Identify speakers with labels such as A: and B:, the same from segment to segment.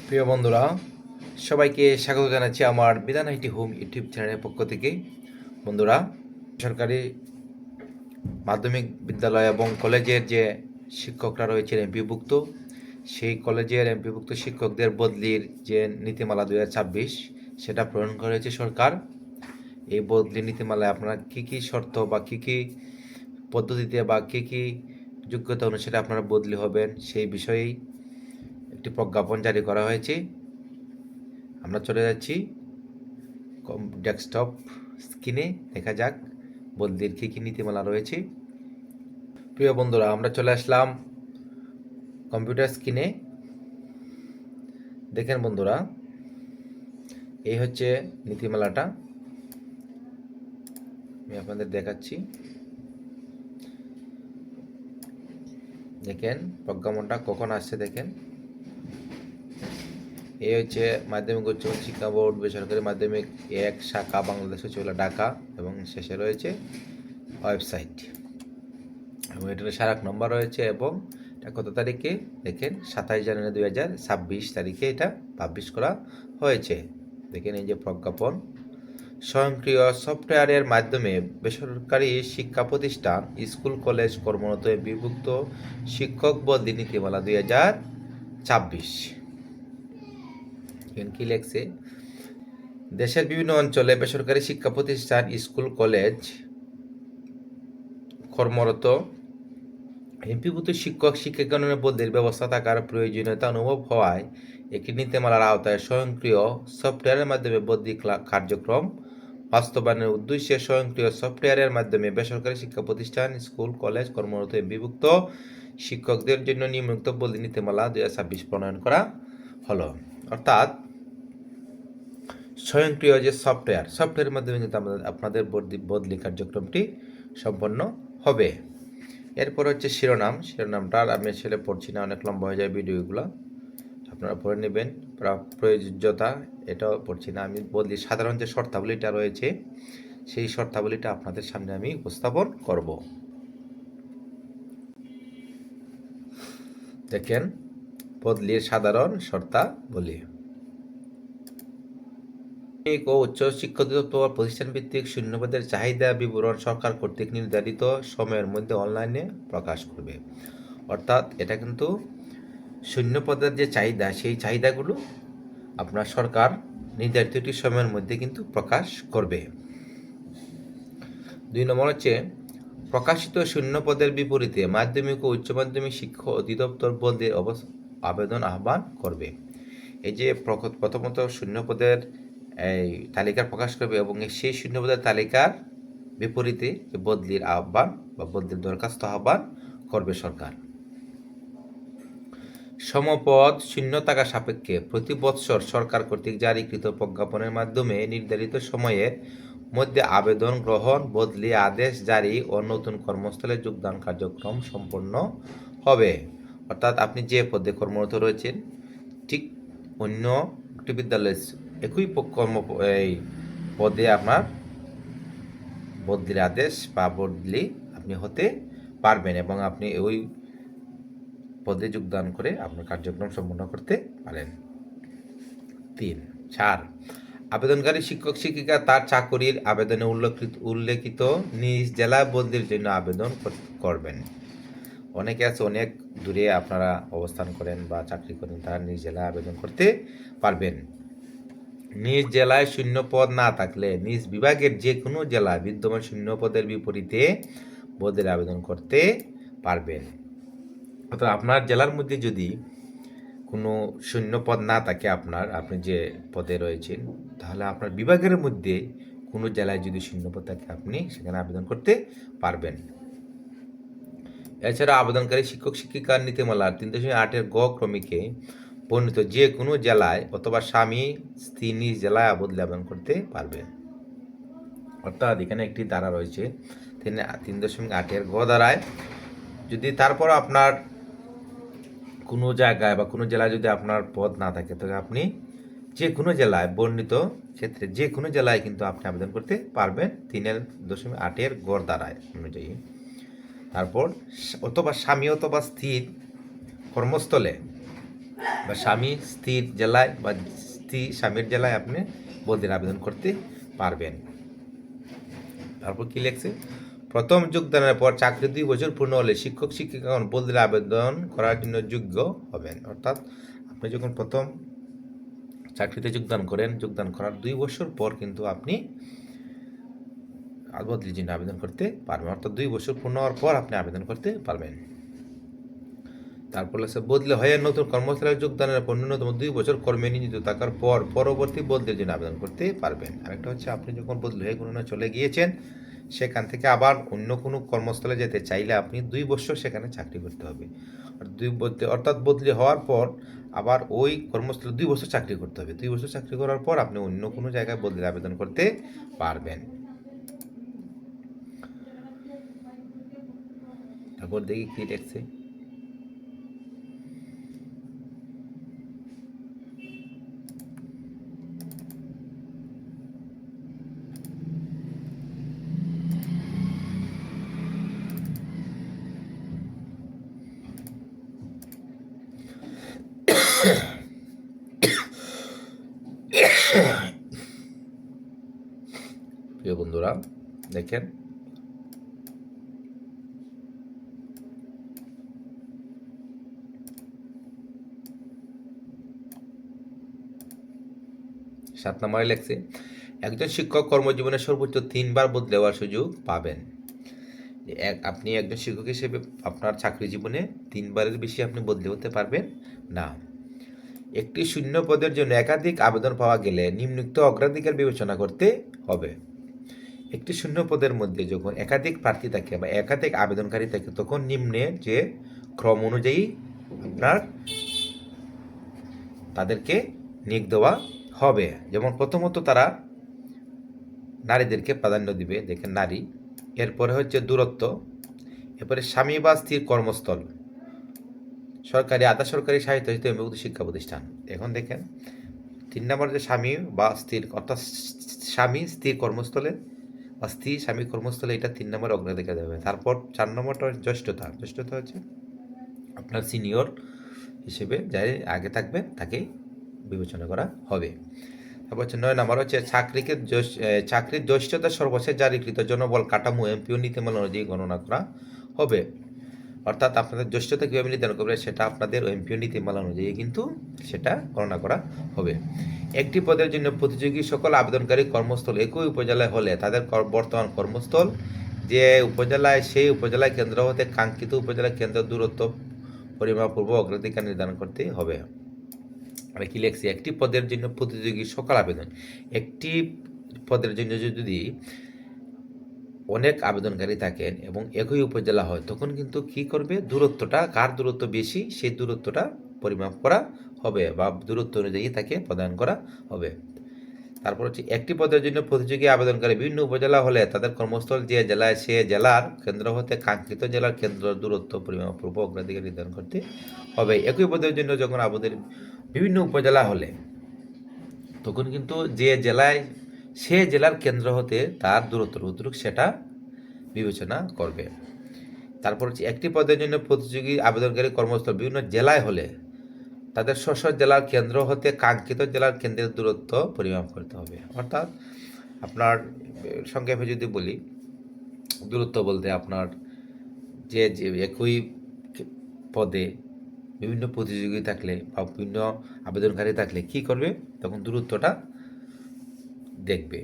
A: প্রিয় বন্ধুরা, সবাইকে স্বাগত জানাচ্ছি আমার বিধান আইটি হোম ইউটিউব চ্যানেলের পক্ষ থেকে। বন্ধুরা, সরকারি মাধ্যমিক বিদ্যালয় এবং কলেজের যে শিক্ষকরা রয়েছেন এমপিভুক্ত, সেই কলেজের এমপিভুক্ত শিক্ষকদের বদলির যে নীতিমালা 2026 সেটা প্রণয়ন করেছে সরকার। এই বদলি নীতিমালায় আপনারা কী কী শর্ত বা কী কী পদ্ধতিতে বা কী কী যোগ্যতা অনুসারে আপনারা বদলি হবেন সেই বিষয়েই একটি প্রজ্ঞাপন জারি করা হয়েছে। আমরা চলে যাচ্ছি ডেস্কটপ স্ক্রিনে, দেখা যাক বদলির কী কী নীতিমালা রয়েছে। প্রিয় বন্ধুরা, আমরা চলে আসলাম কম্পিউটার স্ক্রিনে। দেখেন বন্ধুরা, এই হচ্ছে নীতিমালাটা, আমি আপনাদের দেখাচ্ছি। দেখেন প্রজ্ঞাপনটা কখন আসছে, দেখেন এই হচ্ছে মাধ্যমিক উচ্চ শিক্ষা বোর্ড বেসরকারি মাধ্যমিক 1 শাখা বাংলাদেশ সচিবালয় ঢাকা, এবং শেষে রয়েছে ওয়েবসাইট, এবং এটার স্মারক নম্বর রয়েছে, এবং এটা কত তারিখে দেখেন 27 জানুয়ারি 2026 তারিখে এটা পাবলিশ করা হয়েছে। দেখেন এই যে প্রজ্ঞাপন, স্বয়ংক্রিয় সফটওয়্যারের মাধ্যমে বেসরকারি শিক্ষা প্রতিষ্ঠান, স্কুল, কলেজ কর্মরত বিভক্ত শিক্ষক বদলি নীতিমালা 2026। কি লেখছে, দেশের বিভিন্ন অঞ্চলে বেসরকারি শিক্ষা প্রতিষ্ঠান, স্কুল, কলেজ কর্মরত এমপিভুক্ত শিক্ষক শিক্ষাগণের বদলির ব্যবস্থা থাকার প্রয়োজনীয়তা অনুভব হওয়ায় একটি নীতিমালার আওতায় স্বয়ংক্রিয় সফটওয়্যারের মাধ্যমে বদলি কার্যক্রম বাস্তবায়নের উদ্দেশ্যে স্বয়ংক্রিয় সফটওয়্যারের মাধ্যমে বেসরকারি শিক্ষা প্রতিষ্ঠান, স্কুল, কলেজ কর্মরত বিভক্ত শিক্ষকদের জন্য নিম্নোক্ত বদলি নীতিমালা 2026 প্রণয়ন করা হলো। অর্থাৎ স্বয়ংক্রিয় যে সফটওয়্যারের মাধ্যমে কিন্তু আপনাদের বদলি কার্যক্রমটি সম্পন্ন হবে। এরপর হচ্ছে শিরোনামটা আমি আসলে পড়ছি না, অনেক লম্বা হয়ে যায় ভিডিওগুলো, আপনারা পড়ে নেবেন। প্রয়োজ্যতা এটাও পড়ছি না, আমি বদলি সাধারণ যে শর্তাবলীটা রয়েছে সেই শর্তাবলীটা আপনাদের সামনে আমি উপস্থাপন করব। দেখেন বদলির সাধারণ শর্তাবলী। ও উচ্চ শিক্ষা অধিদপ্তর প্রতিষ্ঠান ভিত্তিক শূন্যপদের চাহিদা বিবরণ সরকার কর্তৃক নির্ধারিত সময়ের মধ্যে অনলাইনে প্রকাশ করবে। অর্থাৎ এটা কিন্তু শূন্যপদের যে চাহিদা, সেই চাহিদাগুলো আপনার সরকার নির্ধারিত একটি সময়ের মধ্যে কিন্তু প্রকাশ করবে। 2 নম্বর হচ্ছে, প্রকাশিত শূন্যপদের বিপরীতে মাধ্যমিক ও উচ্চ মাধ্যমিক শিক্ষা অধিদপ্তর বদলির আবেদন আহ্বান করবে। এই যে প্রথমত শূন্যপদের এই তালিকা প্রকাশ করবে, এবং সেই শূন্যপদের তালিকার বিপরীতে বদলির আহ্বান বা বদলির দরখাস্ত আহ্বান করবে সরকার। সমপদ শূন্য থাকা সাপেক্ষে প্রতি বৎসর সরকার কর্তৃক জারিকৃত প্রজ্ঞাপনের মাধ্যমে নির্ধারিত সময়ের মধ্যে আবেদন গ্রহণ, বদলি আদেশ জারি ও নতুন কর্মস্থলে যোগদান কার্যক্রম সম্পন্ন হবে। অর্থাৎ আপনি যে পদে কর্মরত রয়েছেন, ঠিক অন্য একটি বিদ্যালয়ে একই এই পদে আপনার বদলির আদেশ বা বদলি আপনি হতে পারবেন, এবং আপনি ওই পদে যোগদান করে আপনার কার্যক্রম সম্পন্ন করতে পারেন। 4, আবেদনকারী শিক্ষক শিক্ষিকা তার চাকরির আবেদনে উল্লেখিত নিজ জেলা বদলির জন্য আবেদন করবেন। অনেকে আছে অনেক দূরে আপনারা অবস্থান করেন বা চাকরি করেন, তারা নিজ জেলায় আবেদন করতে পারবেন। নিজ জেলায় শূন্য পদ না থাকলে নিজ বিভাগের যে কোনো জেলায় বিদ্যমান শূন্য পদের বিপরীতে বদলির আবেদন করতে পারবেন। অর্থাৎ আপনার জেলার মধ্যে যদি কোনো শূন্য পদ না থাকে, আপনি যে পদে রয়েছেন, তাহলে আপনার বিভাগের মধ্যে কোনো জেলায় যদি শূন্য পদ থাকে আপনি সেখানে আবেদন করতে পারবেন। এছাড়া আবেদনকারী শিক্ষক শিক্ষিকার নীতিমালার 3.8 গ ক্রমিকে বর্ণিত যে কোনো জেলায় অথবা স্বামী স্ত্রী নিজ জেলায় বদলে আবেদন করতে পারবে। অর্থাৎ এখানে একটি ধারা রয়েছে 3.8 গ ধারায়, যদি তারপর আপনার কোনো জায়গায় বা কোনো জেলায় যদি আপনার পদ না থাকে, তবে আপনি যে কোনো জেলায় বর্ণিত ক্ষেত্রে যে কোনো জেলায় কিন্তু আপনি আবেদন করতে পারবেন 3.8 গ ধারায় অনুযায়ী। তারপর অথবা স্বামী অথবা স্ত্রীর কর্মস্থলে বা স্বামী স্ত্রীর জেলায় বা স্ত্রী স্বামীর জেলায় আপনি বদলির আবেদন করতে পারবেন। তারপর কি লেখছে, প্রথম যোগদানের পর চাকরি 2 বছর পূর্ণ হলে শিক্ষক শিক্ষিকাগণ বদলির আবেদন করার জন্য যোগ্য হবেন। অর্থাৎ আপনি যখন প্রথম চাকরিতে যোগদান করার 2 বছর পর কিন্তু আপনি বদলির জন্য আবেদন করতে পারবেন। অর্থাৎ 2 বছর পূর্ণ হওয়ার পর আপনি আবেদন করতে পারবেন। তারপর আছে বদলি হয়ে নতুন কর্মস্থলে যোগদানের পর ন্যূনতম 2 বছর কর্মে নিয়োজিত থাকার পর পরবর্তী বদলির জন্য আবেদন করতে পারবেন। আরেকটা হচ্ছে আপনি যখন বদলি হয়ে কোনো চলে গিয়েছেন, সেখান থেকে আবার অন্য কোনো কর্মস্থলে যেতে চাইলে আপনি 2 বছর সেখানে চাকরি করতে হবে। আর অর্থাৎ বদলি হওয়ার পর আবার ওই কর্মস্থলে 2 বছর চাকরি করতে হবে। 2 বছর চাকরি করার পর আপনি অন্য কোনো জায়গায় বদলির আবেদন করতে পারবেন। তারপর দেখি কি লিখছে, প্রিয় বন্ধুরা দেখেন, 7 নম্বরে লেখছে, একজন শিক্ষক কর্মজীবনে সর্বোচ্চ 3 বার বদলে হওয়ার সুযোগ পাবেন। আপনি একজন শিক্ষক হিসেবে আপনার চাকরি জীবনে 3 বারের বেশি আপনি বদলে হতে পারবেন না। একটি শূন্য পদের জন্য একাধিক আবেদন পাওয়া গেলে নিম্নোক্ত অগ্রাধিকার বিবেচনা করতে হবে। একটি শূন্য পদের মধ্যে যখন একাধিক প্রার্থী থাকে বা একাধিক আবেদনকারী থাকে, তখন নিম্নে যে ক্রম অনুযায়ী আপনার তাদেরকে নিয়োগ দেওয়া হবে। যেমন প্রথমত তারা নারীদেরকে প্রাধান্য দিবে, দেখেন নারী, এরপরে হচ্ছে দূরত্ব, এরপরে স্বামী বা স্ত্রীর কর্মস্থল, সরকারি আধা সরকারি স্বায়ত্তশাসিত এবং শিক্ষা প্রতিষ্ঠান। এখন দেখেন 3 নম্বর যে স্বামী বা স্ত্রীর, অর্থাৎ স্বামী স্ত্রীর কর্মস্থলে বা স্ত্রী স্বামী কর্মস্থলে, এটা 3 নম্বর অগ্রাধিকার দেবে। তারপর 4 নম্বরটা জ্যেষ্ঠতা। জ্যেষ্ঠতা হচ্ছে আপনার সিনিয়র হিসেবে যাই আগে থাকবে তাকে বিবেচনা করা হবে। তারপর হচ্ছে 9 নম্বর হচ্ছে চাকরির জ্যেষ্ঠতা সর্বশেষ জারিকৃত জনবল কাঠামো এমপিও নীতিমালা অনুযায়ী গণনা করা হবে। অর্থাৎ আপনাদের জ্যেষ্ঠতা কীভাবে নির্ধারণ করবে সেটা আপনাদের এমপিও নীতিমালা অনুযায়ী কিন্তু সেটা গণনা করা হবে। একটি পদের জন্য প্রতিযোগী সকল আবেদনকারী কর্মস্থল একই উপজেলায় হলে তাদের বর্তমান কর্মস্থল যে উপজেলায়, সেই উপজেলায় কেন্দ্র হতে কাঙ্ক্ষিত উপজেলায় কেন্দ্রের দূরত্ব পরিমাপপূর্ব অগ্রাধিকার নির্ধারণ করতে হবে। আমি কি লিখছি, একটি পদের জন্য প্রতিযোগী সকল আবেদন, একটি পদের জন্য যদি অনেক আবেদনকারী থাকেন এবং একই উপজেলা হয়, তখন কিন্তু কি করবে, দূরত্বটা, কার দূরত্ব বেশি সেই দূরত্বটা পরিমাপ করা হবে বা দূরত্ব অনুযায়ী তাকে প্রদান করা হবে। তারপর হচ্ছে একটি পদের জন্য প্রতিযোগী আবেদনকারী বিভিন্ন উপজেলা হলে তাদের কর্মস্থল যে জেলায়, সে জেলার কেন্দ্র হতে কাঙ্ক্ষিত জেলার কেন্দ্র দূরত্ব পরিমাপপূর্ব অগ্রাধিকার নির্ধারণ করতে হবে। একই পদের জন্য যখন আমাদের বিভিন্ন উপজেলা হলে তখন কিন্তু যে জেলায়, সে জেলার কেন্দ্র হতে তার দূরত্ব সেটা বিবেচনা করবে। তারপর হচ্ছে একটি পদের জন্য প্রতিযোগী আবেদনকারী কর্মস্থল বিভিন্ন জেলায় হলে তাদের স্ব জেলার কেন্দ্র হতে কাঙ্ক্ষিত জেলার কেন্দ্রের দূরত্ব পরিমাপ করতে হবে। অর্থাৎ আপনার সংক্ষেপে যদি বলি, দূরত্ব বলতে আপনার যে একই পদে বিভিন্ন প্রতিযোগী থাকলে বা বিভিন্ন আবেদনকারী থাকলে কি করবে, তখন দূরত্বটা দেখবে।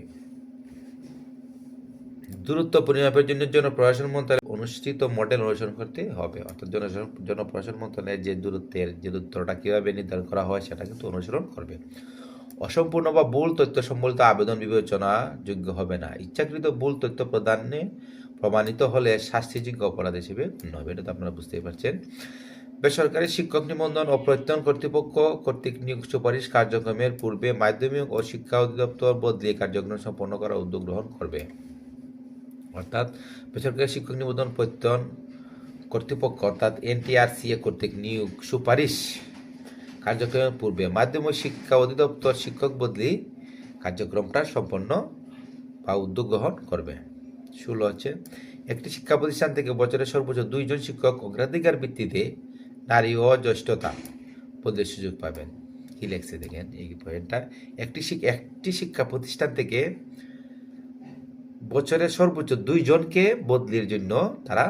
A: দূরত্ব পরিমাপের জন্য জনপ্রশাসন মন্ত্রণালয় অনুষ্ঠিত মডেল অনুসরণ করতে হবে। অর্থাৎ জনপ্রশাসন মন্ত্রণালয়ের যে দূরত্বটা কীভাবে নির্ধারণ করা হয় সেটা কিন্তু অনুসরণ করবে। অসম্পূর্ণ বা ভুল তথ্য সম্বলিত আবেদন বিবেচনাযোগ্য হবে না। ইচ্ছাকৃত ভুল তথ্য প্রদানে প্রমাণিত হলে শাস্তিযোগ্য অপরাধ হিসেবে গণ্য হবে। এটা তো আপনারা বুঝতেই পারছেন। বেসরকারি শিক্ষক নিবন্ধন ও প্রত্যয়ন কর্তৃপক্ষ কর্তৃক নিয়োগ সুপারিশ কার্যক্রমের পূর্বে মাধ্যমিক ও শিক্ষা অধিদপ্তর বদলি কার্যক্রম সম্পন্ন করার উদ্যোগ গ্রহণ করবে। অর্থাৎ বেসরকারি শিক্ষক নিবন্ধন প্রত্যয়ন কর্তৃপক্ষ অর্থাৎ NTRCA কর্তৃক নিয়োগ সুপারিশ কার্যক্রমের পূর্বে মাধ্যমিক শিক্ষা অধিদপ্তর শিক্ষক বদলি কার্যক্রমটা সম্পন্ন বা উদ্যোগ গ্রহণ করবে। 16 হচ্ছে একটি শিক্ষা প্রতিষ্ঠান থেকে বছরে সর্বোচ্চ 2 জন শিক্ষক অগ্রাধিকার ভিত্তিতে নারী ও জ্যেষ্ঠতা বদলির সুযোগ পাবেন। কি লেখছে দেখেন এই পয়েন্টটা, একটি শিক্ষা প্রতিষ্ঠান থেকে বছরে সর্বোচ্চ 2 জনকে বদলির জন্য তারা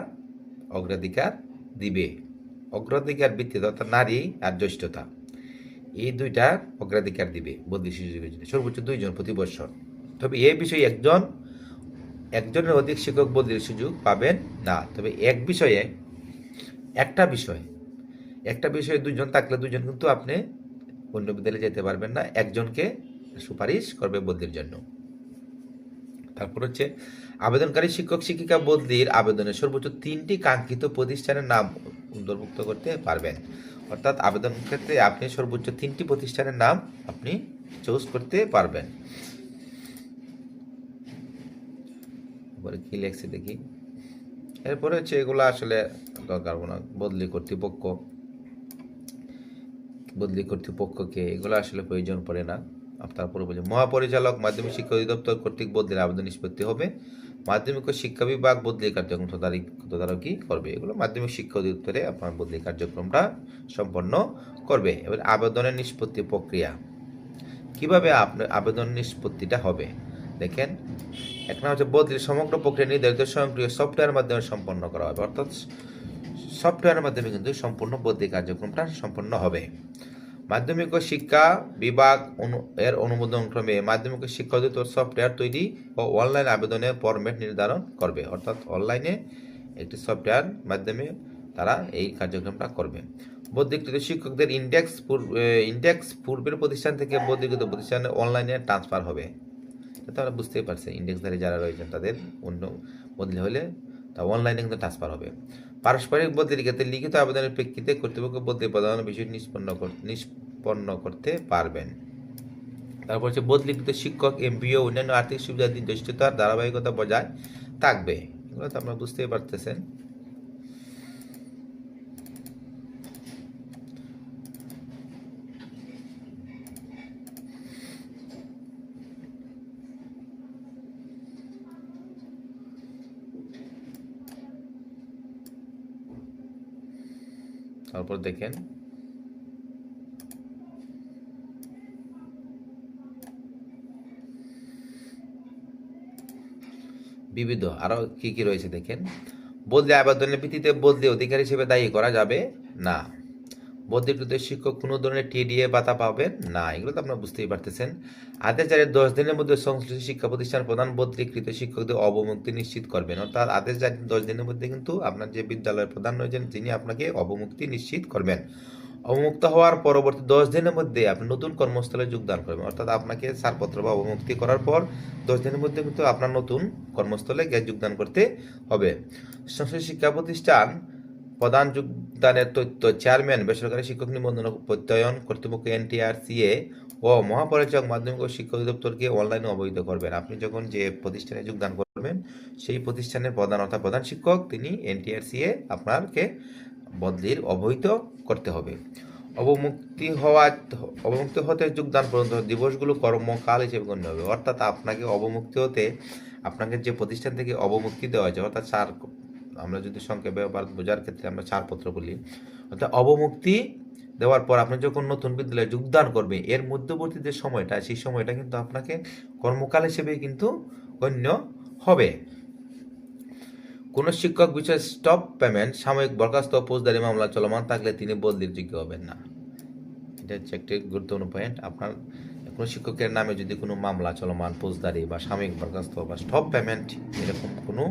A: অগ্রাধিকার দিবে। অগ্রাধিকার ভিত্তিতে অর্থাৎ নারী আর জ্যেষ্ঠতা, এই দুইটা অগ্রাধিকার দিবে বদলি সুযোগের জন্য, সর্বোচ্চ 2 জন প্রতি বছর। তবে এই বিষয়ে একজনের অধিক শিক্ষক বদলির সুযোগ পাবেন না। তবে একটা বিষয়ে 2 জন থাকলে 2 জন কিন্তু আপনি অন্য বিদ্যালয়ে যেতে পারবেন না, একজনকে সুপারিশ করবে বদলির জন্য। তারপর হচ্ছে আবেদনকারী শিক্ষক শিক্ষিকা বদলির আবেদনে সর্বোচ্চ 3টি কাঙ্ক্ষিত প্রতিষ্ঠানের নাম অন্তর্ভুক্ত করতে পারবেন। অর্থাৎ আবেদন ক্ষেত্রে আপনি সর্বোচ্চ 3টি প্রতিষ্ঠানের নাম আপনি চুজ করতে পারবেন। এরপরে কি লেখছে দেখি। এরপরে হচ্ছে এগুলো আসলে দরকার না, বদলি কর্তৃপক্ষকে এগুলো আসলে প্রয়োজন পড়ে না। তারপরে বলছে মহাপরিচালক মাধ্যমিক শিক্ষা অধিদপ্তর কর্তৃক বদলির আবেদন নিষ্পত্তি হবে। মাধ্যমিক ও শিক্ষা বিভাগ বদলি কার্যক্রম তদারকি করবে। এগুলো মাধ্যমিক শিক্ষা অধিদপ্তরে আপনার বদলি কার্যক্রমটা সম্পন্ন করবে। এবার আবেদনের নিষ্পত্তি প্রক্রিয়া, কিভাবে আপনার আবেদন নিষ্পত্তিটা হবে দেখেন। এক নাম হচ্ছে বদলির সমগ্র প্রক্রিয়া নির্ধারিত স্বয়ংক্রিয় সফটওয়্যারের মাধ্যমে সম্পন্ন করা হবে। অর্থাৎ সফটওয়্যারের মাধ্যমে কিন্তু সম্পূর্ণ বদলি কার্যক্রমটা সম্পন্ন হবে। মাধ্যমিক ও শিক্ষা বিভাগ এর অনুমোদন ক্রমে মাধ্যমিক শিক্ষা অধিদপ্তর সফটওয়্যার তৈরি ও অনলাইন আবেদনের ফরম্যাট নির্ধারণ করবে। অর্থাৎ অনলাইনে একটি সফটওয়্যার মাধ্যমে তারা এই কার্যক্রমটা করবে। বদলিকৃত শিক্ষকদের ইন্ডেক্স পূর্বের প্রতিষ্ঠান থেকে বদলিকৃত প্রতিষ্ঠানে অনলাইনে ট্রান্সফার হবে। তারা বুঝতেই পারছে ইন্ডেক্সধারী যারা রয়েছেন তাদের অন্য বদলি হলে তা অনলাইনে কিন্তু ট্রান্সফার হবে। পারস্পরিক বদলির ক্ষেত্রে লিখিত আবেদনের প্রেক্ষিতে কর্তৃপক্ষ বদলি প্রদানের বিষয় নিষ্পন্ন করতে পারবেন। তারপর হচ্ছে বদলিকৃত শিক্ষক এমপিও অন্যান্য আর্থিক সুবিধা জ্যেষ্ঠতার ধারাবাহিকতা বজায় থাকবে। এগুলো তো আপনারা বুঝতেই পারতেছেন। তারপর দেখেন বিবিধ আরো কি কি রয়েছে দেখেন। বদলি আবেদনের ভিত্তিতে বদলি অধিকারী হিসেবে দায়ী করা যাবে না। বদলিকৃত শিক্ষক কোনো ধরনের টিডিএ ভাতা পাবেন না। এগুলো তো আপনারা বুঝতেই পারতেছেন। আদেশ জারির 10 দিনের মধ্যে সংশ্লিষ্ট শিক্ষা প্রতিষ্ঠান প্রধান বদলিকৃত শিক্ষকদের অবমুক্তি নিশ্চিত করবেন। অর্থাৎ আদেশ জারির 10 দিনের মধ্যে কিন্তু আপনার যে বিদ্যালয়ের প্রধান রয়েছেন তিনি আপনাকে অবমুক্তি নিশ্চিত করবেন। অবমুক্ত হওয়ার পরবর্তী 10 দিনের মধ্যে আপনি নতুন কর্মস্থলে যোগদান করবেন। অর্থাৎ আপনাকে ছাড়পত্র বা অবমুক্তি করার পর 10 দিনের মধ্যে কিন্তু আপনার নতুন কর্মস্থলে গিয়ে যোগদান করতে হবে। সংশ্লিষ্ট শিক্ষা প্রতিষ্ঠান প্রধান যোগদানের তথ্য চেয়ারম্যান বেসরকারি শিক্ষক নিবন্ধন প্রত্যয়ন কর্তৃপক্ষ এনটিআরসিএ ও মহাপরিচালক মাধ্যমিক ও শিক্ষা অধিদপ্তরকে অনলাইনে অবহিত করবেন। আপনি যখন যে প্রতিষ্ঠানে যোগদান করবেন সেই প্রতিষ্ঠানের প্রধান অর্থাৎ প্রধান শিক্ষক তিনি এনটিআরসিএ আপনাকে বদলির অবহিত করতে হবে। অবমুক্তি হতে যোগদান পর্যন্ত দিবসগুলো কর্মকাল হিসেবে গণ্য হবে। অর্থাৎ আপনাকে অবমুক্তি হতে আপনাকে যে প্রতিষ্ঠান থেকে অবমুক্তি দেওয়া হয়েছে অর্থাৎ আমরা যদি সংক্ষেপে বোঝার ক্ষেত্রে আমরা ছাড়পত্র বলি, অর্থাৎ অবমুক্তি দেওয়ার পর আপনি যখন নতুন বিদ্যালয়ে যোগদান করবেন এর মধ্যবর্তী যে সময়টা সেই সময়টা কিন্তু আপনাকে কর্মকাল হিসেবে কিন্তু গণ্য হবে। কোন শিক্ষক বিষয়ে স্টপ পেমেন্ট সাময়িক বরখাস্ত ফৌজদারি মামলা চলমান থাকলে তিনি বদলির যোগ্য হবেন না। এটা হচ্ছে একটি গুরুত্বপূর্ণ পয়েন্ট। আপনার কোনো শিক্ষকের নামে যদি কোনো মামলা চলমান ফৌজদারি বা সাময়িক বরখাস্ত বা স্টপ পেমেন্ট এরকম কোনো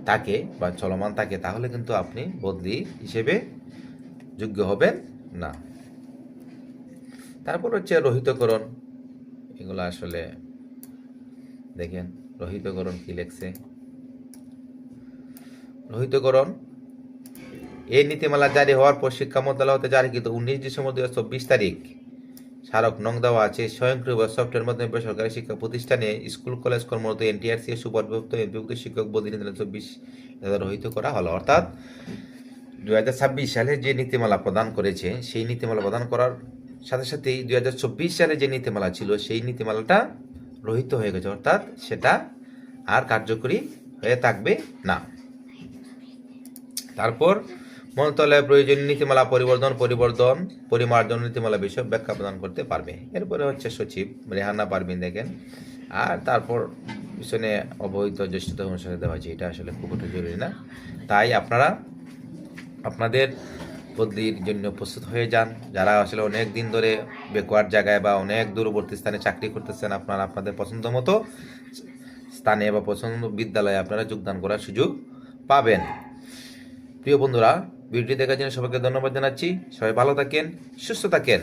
A: থাকে বা চলমান থাকে তাহলে কিন্তু আপনি বদলি হিসেবে যোগ্য হবেন না। তারপর হচ্ছে রহিতকরণ। এগুলো আসলে দেখেন রহিতকরণ কি লেখছে। রহিতকরণ এই নীতিমালা জারি হওয়ার পর শিক্ষা মন্ত্রণালয় হতে জারিকৃত 19 ডিসেম্বর 2024 তারিখ স্মারক নং দেওয়া আছে। স্বয়ংক্রিয় সফটওয়্যার মাধ্যমে বেসরকারি শিক্ষা প্রতিষ্ঠানে স্কুল কলেজ কর্মরত এনটিআরসি সুপরিভুক্ত এমপিভুক্ত শিক্ষক বদলি 2024 রহিত করা হলো। অর্থাৎ 2026 সালে যে নীতিমালা প্রদান করেছে সেই নীতিমালা প্রদান করার সাথে সাথেই 2024 সালে যে নীতিমালা ছিল সেই নীতিমালাটা রহিত হয়ে গেছে। অর্থাৎ সেটা আর কার্যকরী হয়ে থাকবে না। তারপর মন্ত্রণালয়ের প্রয়োজনীয় নীতিমালা পরিমার্জন নীতিমালা বিষয়ে ব্যাখ্যা প্রদান করতে পারবে। এরপরে হচ্ছে সচিব রেহানা পারভিন দেখেন। আর তারপর পিছনে অবহিত জ্যেষ্ঠতা অনুসারে দেওয়া হয়েছে, এটা আসলে খুব একটা জরুরি না। তাই আপনারা আপনাদের বদলির জন্য প্রস্তুত হয়ে যান। যারা আসলে অনেক দিন ধরে ব্যাকওয়ার্ড জায়গায় বা অনেক দূরবর্তী স্থানে চাকরি করতেছেন, আপনারা আপনাদের পছন্দ মতো স্থানে বা পছন্দ বিদ্যালয়ে আপনারা যোগদান করার সুযোগ পাবেন। প্রিয় বন্ধুরা, ভিডিওটি দেখার জন্য সবাইকে ধন্যবাদ জানাচ্ছি। সবাই ভালো থাকেন, সুস্থ থাকেন।